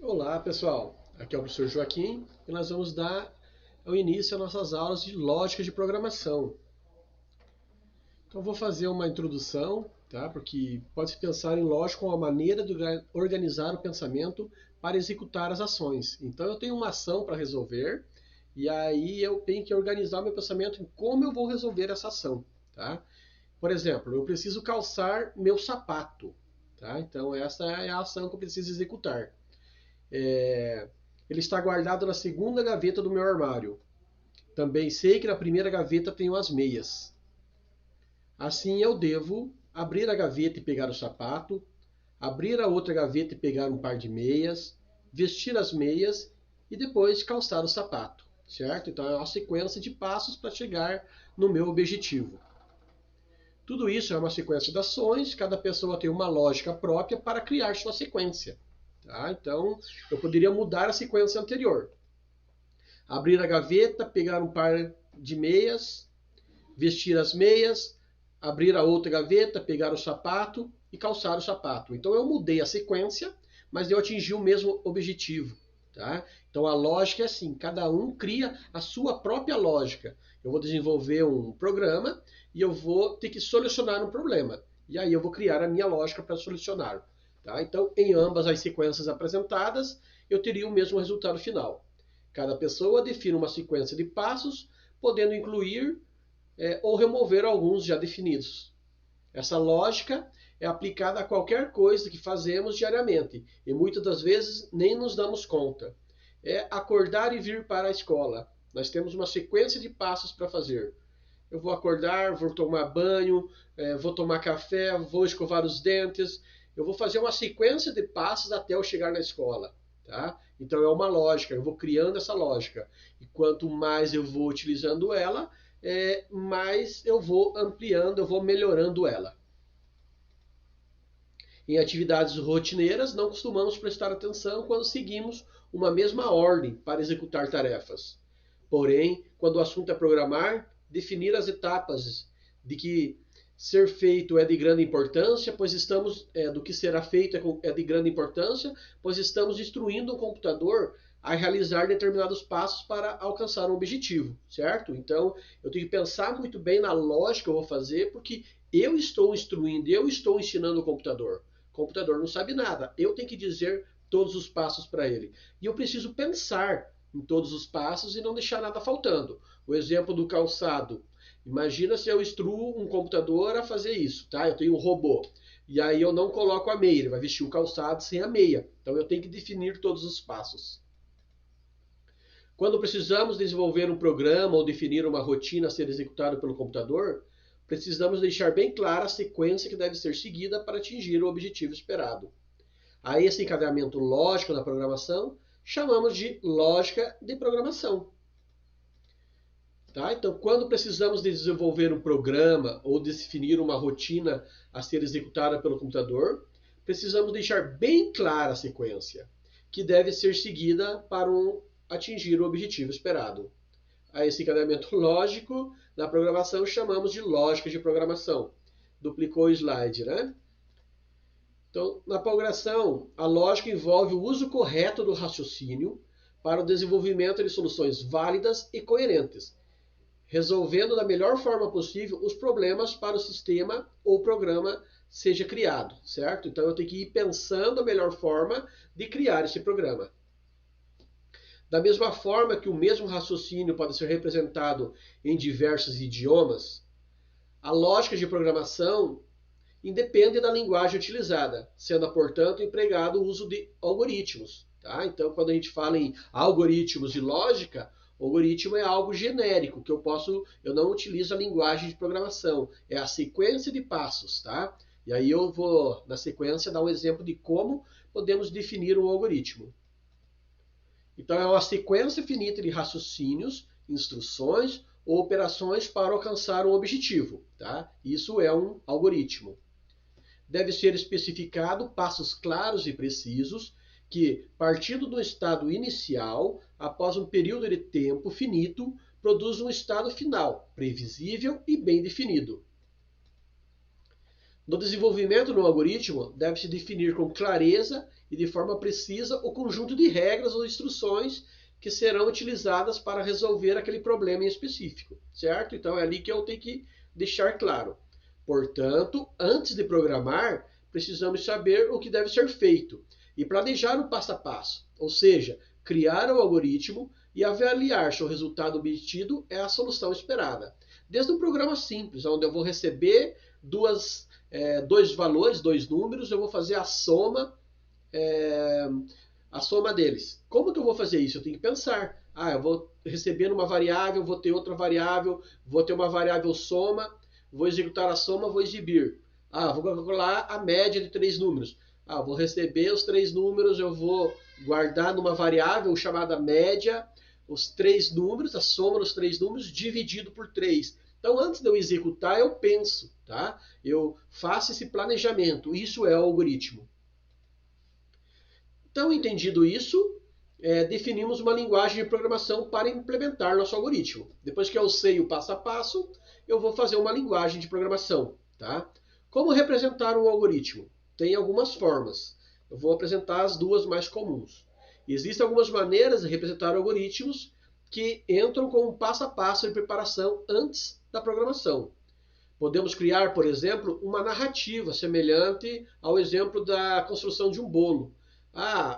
Olá, pessoal. Aqui é o professor Joaquim e nós vamos dar o início às nossas aulas de lógica de programação. Então, eu vou fazer uma introdução, tá? Porque pode-se pensar em lógica como uma maneira de organizar o pensamento para executar as ações. Então, eu tenho uma ação para resolver e aí eu tenho que organizar meu pensamento em como eu vou resolver essa ação, tá? Por exemplo, eu preciso calçar meu sapato, tá? Então, essa é a ação que eu preciso executar. É, Ele está guardado na segunda gaveta do meu armário. Também sei que na primeira gaveta tenho as meias. Assim eu devo abrir a gaveta e pegar o sapato, abrir a outra gaveta e pegar um par de meias, vestir as meias e depois calçar o sapato, certo? Então é uma sequência de passos para chegar no meu objetivo. Tudo isso é uma sequência de ações, cada pessoa tem uma lógica própria para criar sua sequência. Tá? Então, eu poderia mudar a sequência anterior. Abrir a gaveta, pegar um par de meias, vestir as meias, abrir a outra gaveta, pegar o sapato e calçar o sapato. Então eu mudei a sequência, mas eu atingi o mesmo objetivo. Tá? Então a lógica é assim, cada um cria a sua própria lógica. Eu vou desenvolver um programa e eu vou ter que solucionar um problema. E aí eu vou criar a minha lógica para solucionar. Tá? Então, em ambas as sequências apresentadas, eu teria o mesmo resultado final. Cada pessoa define uma sequência de passos, podendo incluir ou remover alguns já definidos. Essa lógica é aplicada a qualquer coisa que fazemos diariamente e muitas das vezes nem nos damos conta. É acordar e vir para a escola. Nós temos uma sequência de passos para fazer. Eu vou acordar, vou tomar banho, vou tomar café, vou escovar os dentes. Eu vou fazer uma sequência de passos até eu chegar na escola. Tá? Então é uma lógica, eu vou criando essa lógica. E quanto mais eu vou utilizando ela, mais eu vou ampliando, eu vou melhorando ela. Em atividades rotineiras, não costumamos prestar atenção quando seguimos uma mesma ordem para executar tarefas. Porém, quando o assunto é programar, definir as etapas de que ser feito é de grande importância, pois estamos do que será feito é de grande importância, pois estamos instruindo o computador a realizar determinados passos para alcançar um objetivo, certo? Então, eu tenho que pensar muito bem na lógica que eu vou fazer, porque eu estou instruindo, eu estou ensinando o computador. O computador não sabe nada, eu tenho que dizer todos os passos para ele. E eu preciso pensar em todos os passos e não deixar nada faltando. O exemplo do calçado. Imagina se eu instruo um computador a fazer isso, tá? Eu tenho um robô. E aí eu não coloco a meia, ele vai vestir o calçado sem a meia. Então eu tenho que definir todos os passos. Quando precisamos desenvolver um programa ou definir uma rotina a ser executada pelo computador, precisamos deixar bem clara a sequência que deve ser seguida para atingir o objetivo esperado. A esse encadeamento lógico na programação chamamos de lógica de programação. Tá? Então, quando precisamos de desenvolver um programa ou definir uma rotina a ser executada pelo computador, precisamos deixar bem clara a sequência, que deve ser seguida para atingir o objetivo esperado. A esse encadeamento lógico na programação chamamos de lógica de programação. Duplicou o slide, né? Então, na programação, a lógica envolve o uso correto do raciocínio para o desenvolvimento de soluções válidas e coerentes, resolvendo da melhor forma possível os problemas para o sistema ou programa seja criado, certo? Então eu tenho que ir pensando a melhor forma de criar esse programa. Da mesma forma que o mesmo raciocínio pode ser representado em diversos idiomas, a lógica de programação independe da linguagem utilizada, sendo, portanto, empregado o uso de algoritmos. Tá? Então, quando a gente fala em algoritmos de lógica, algoritmo é algo genérico, que eu não utilizo a linguagem de programação, é a sequência de passos. Tá? E aí eu vou, na sequência, dar um exemplo de como podemos definir um algoritmo. Então, é uma sequência finita de raciocínios, instruções ou operações para alcançar um objetivo. Tá? Isso é um algoritmo. Deve ser especificado passos claros e precisos que, partindo do estado inicial, após um período de tempo finito, produzam um estado final, previsível e bem definido. No desenvolvimento do algoritmo, deve-se definir com clareza e de forma precisa o conjunto de regras ou instruções que serão utilizadas para resolver aquele problema em específico, certo? Então é ali que eu tenho que deixar claro. Portanto, antes de programar, precisamos saber o que deve ser feito e planejar o passo a passo, ou seja, criar o algoritmo e avaliar se o resultado obtido é a solução esperada. Desde um programa simples, onde eu vou receber dois valores, dois números, eu vou fazer a soma deles. Como que eu vou fazer isso? Eu tenho que pensar. Eu vou receber uma variável, vou ter outra variável, vou ter uma variável soma, vou executar a soma, vou exibir. Vou calcular a média de 3 números. Vou receber os 3 números, eu vou guardar numa variável chamada média, os 3 números, a soma dos 3 números dividido por 3. Então, antes de eu executar, eu penso, tá? Eu faço esse planejamento. Isso é o algoritmo. Então, entendido isso, definimos uma linguagem de programação para implementar nosso algoritmo. Depois que eu sei o passo a passo, eu vou fazer uma linguagem de programação, tá? Como representar um algoritmo? Tem algumas formas. Eu vou apresentar as duas mais comuns. Existem algumas maneiras de representar algoritmos que entram com um passo a passo de preparação antes da programação. Podemos criar, por exemplo, uma narrativa semelhante ao exemplo da construção de um bolo.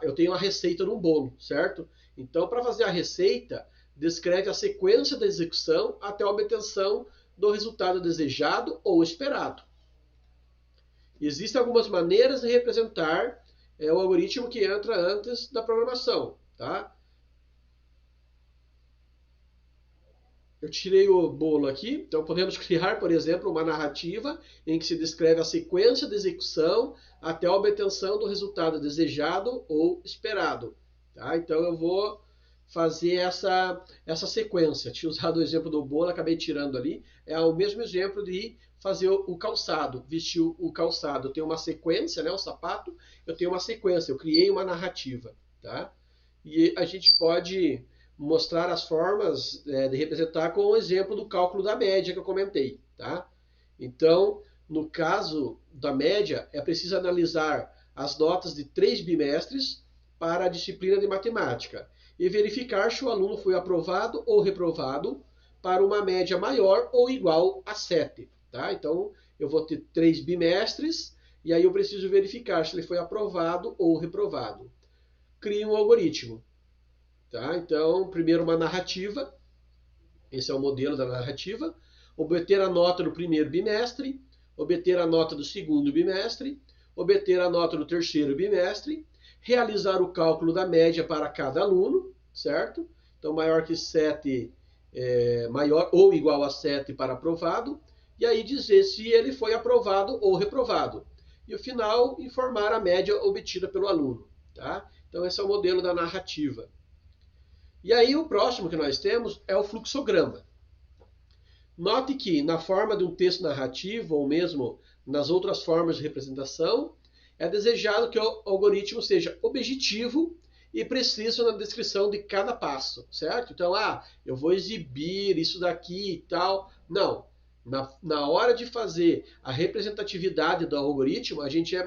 Eu tenho a receita de um bolo, certo? Então, para fazer a receita, descreve a sequência da execução até a obtenção do resultado desejado ou esperado. Existem algumas maneiras de representar o algoritmo que entra antes da programação, tá? Eu tirei o bolo aqui, então podemos criar, por exemplo, uma narrativa em que se descreve a sequência de execução até a obtenção do resultado desejado ou esperado. Tá? Então eu vou fazer essa sequência. Tinha usado o exemplo do bolo, acabei tirando ali. É o mesmo exemplo de fazer o calçado, vestir o calçado. Eu tenho uma sequência, né, o sapato, eu tenho uma sequência, eu criei uma narrativa. Tá? E a gente pode mostrar as formas de representar com o exemplo do cálculo da média que eu comentei. Tá? Então, no caso da média, é preciso analisar as notas de 3 bimestres para a disciplina de matemática e verificar se o aluno foi aprovado ou reprovado para uma média maior ou igual a 7. Tá? Então, eu vou ter 3 bimestres e aí eu preciso verificar se ele foi aprovado ou reprovado. Crie um algoritmo. Tá? Então, primeiro uma narrativa, esse é o modelo da narrativa, obter a nota do primeiro bimestre, obter a nota do segundo bimestre, obter a nota do terceiro bimestre, realizar o cálculo da média para cada aluno, certo? Então, maior que 7, maior ou igual a 7 para aprovado, e aí dizer se ele foi aprovado ou reprovado. E, no final, informar a média obtida pelo aluno. Tá? Então, esse é o modelo da narrativa. E aí o próximo que nós temos é o fluxograma. Note que na forma de um texto narrativo ou mesmo nas outras formas de representação, é desejado que o algoritmo seja objetivo e preciso na descrição de cada passo, certo? Então, eu vou exibir isso daqui e tal. Não. Na hora de fazer a representatividade do algoritmo, a gente é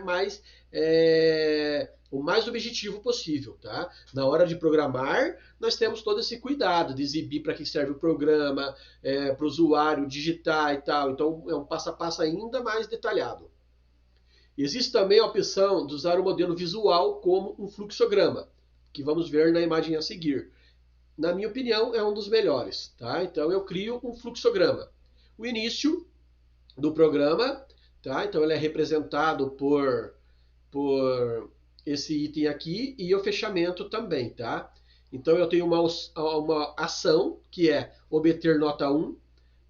o mais objetivo possível. Tá? Na hora de programar, nós temos todo esse cuidado de exibir para que serve o programa, para o usuário digitar e tal. Então, é um passo a passo ainda mais detalhado. Existe também a opção de usar o modelo visual como um fluxograma, que vamos ver na imagem a seguir. Na minha opinião, é um dos melhores. Tá? Então, eu crio um fluxograma. O início do programa, tá? Então ele é representado por esse item aqui e o fechamento também, tá? Então eu tenho uma ação que é obter nota 1,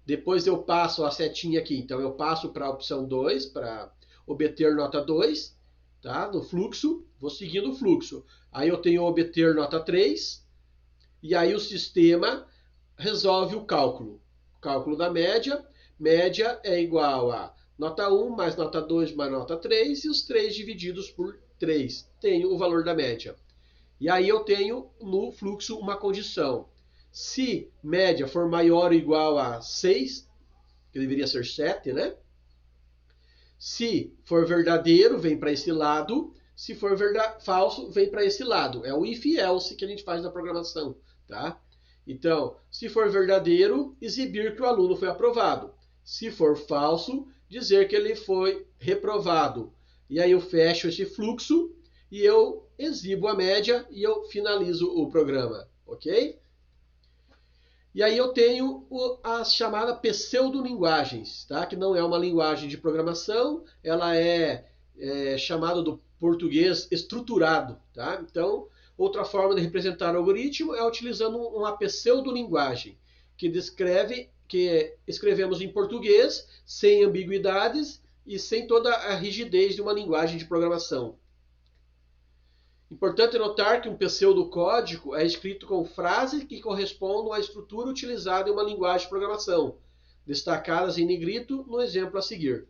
depois eu passo a setinha aqui, então eu passo para a opção 2, para obter nota 2, tá? No fluxo, vou seguindo o fluxo. Aí eu tenho obter nota 3, e aí o sistema resolve o cálculo. Cálculo da média. Média é igual a nota 1 mais nota 2 mais nota 3 e os 3 divididos por 3. Tenho o valor da média. E aí eu tenho no fluxo uma condição. Se média for maior ou igual a 6, que deveria ser 7, né? Se for verdadeiro, vem para esse lado. Se for falso, vem para esse lado. É o if e else que a gente faz na programação, tá? Então, se for verdadeiro, exibir que o aluno foi aprovado. Se for falso, dizer que ele foi reprovado. E aí eu fecho esse fluxo e eu exibo a média e eu finalizo o programa, ok? E aí eu tenho a chamada pseudolinguagens, tá? Que não é uma linguagem de programação, ela é chamada do português estruturado, tá? Então, outra forma de representar o algoritmo é utilizando uma pseudolinguagem, que descreve, que escrevemos em português, sem ambiguidades e sem toda a rigidez de uma linguagem de programação. Importante notar que um pseudocódigo é escrito com frases que correspondem à estrutura utilizada em uma linguagem de programação, destacadas em negrito no exemplo a seguir.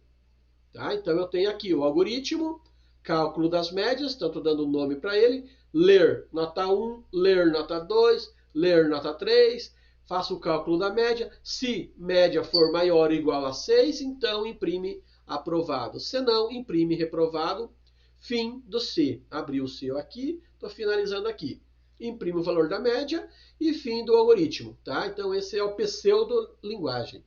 Tá? Então eu tenho aqui o algoritmo, cálculo das médias, então estou dando um nome para ele, ler nota 1, ler nota 2, ler nota 3, faço o cálculo da média, se média for maior ou igual a 6, então imprime aprovado, se não, imprime reprovado. Fim do C. Abri o C aqui, estou finalizando aqui. Imprimo o valor da média e fim do algoritmo. Tá? Então esse é o pseudolinguagem.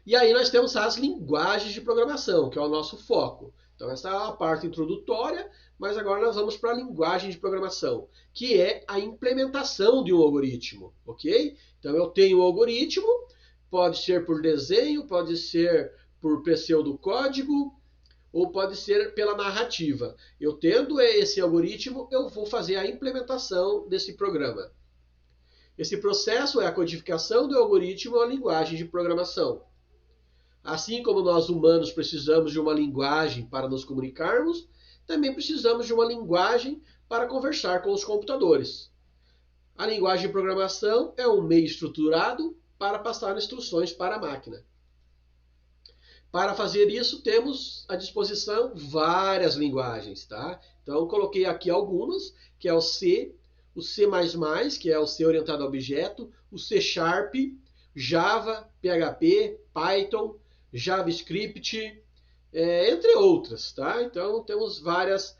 E aí nós temos as linguagens de programação, que é o nosso foco. Então essa é a parte introdutória, mas agora nós vamos para a linguagem de programação, que é a implementação de um algoritmo, ok? Então eu tenho um algoritmo, pode ser por desenho, pode ser por pseudocódigo, ou pode ser pela narrativa. Eu tendo esse algoritmo, eu vou fazer a implementação desse programa. Esse processo é a codificação do algoritmo à linguagem de programação. Assim como nós humanos precisamos de uma linguagem para nos comunicarmos, também precisamos de uma linguagem para conversar com os computadores. A linguagem de programação é um meio estruturado para passar instruções para a máquina. Para fazer isso, temos à disposição várias linguagens, tá? Então, eu coloquei aqui algumas, que é o C, o C++, que é o C orientado a objeto, o C Sharp, Java, PHP, Python, JavaScript, entre outras, tá? Então, temos várias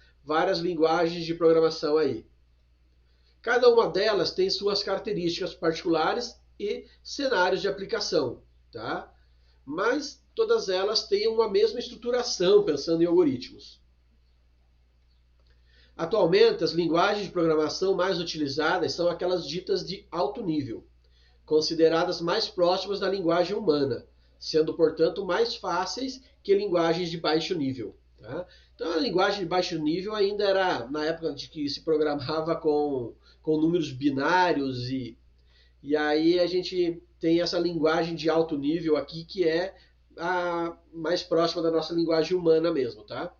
linguagens de programação aí. Cada uma delas tem suas características particulares e cenários de aplicação, tá? Mas todas elas têm uma mesma estruturação, pensando em algoritmos. Atualmente, as linguagens de programação mais utilizadas são aquelas ditas de alto nível, consideradas mais próximas da linguagem humana, sendo, portanto, mais fáceis que linguagens de baixo nível. Tá? Então, a linguagem de baixo nível ainda era na época de que se programava com números binários e aí a gente tem essa linguagem de alto nível aqui que é a mais próxima da nossa linguagem humana mesmo, tá?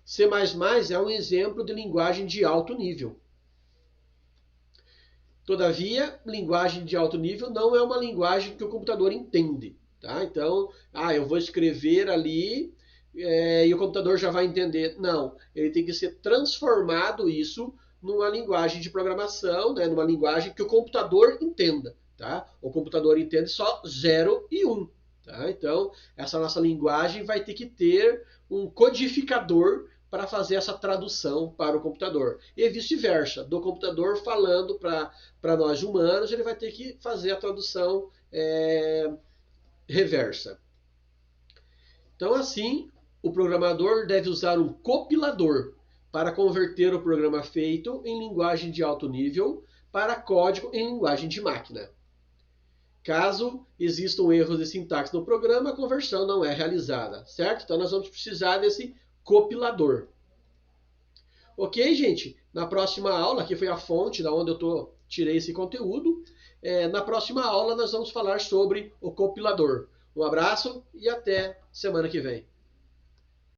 C++ é um exemplo de linguagem de alto nível. Todavia, linguagem de alto nível não é uma linguagem que o computador entende, tá? Então, eu vou escrever ali e o computador já vai entender. Não, ele tem que ser transformado isso numa linguagem de programação, né? Numa linguagem que o computador entenda, tá? O computador entende só 0 e 1. Tá? Então, essa nossa linguagem vai ter que ter um codificador para fazer essa tradução para o computador. E vice-versa, do computador falando para nós humanos, ele vai ter que fazer a tradução reversa. Então, assim, o programador deve usar um compilador para converter o programa feito em linguagem de alto nível para código em linguagem de máquina. Caso existam erros de sintaxe no programa, a conversão não é realizada, certo? Então nós vamos precisar desse compilador. Ok, gente? Na próxima aula, aqui foi a fonte da onde eu tirei esse conteúdo. Na próxima aula nós vamos falar sobre o compilador. Um abraço e até semana que vem.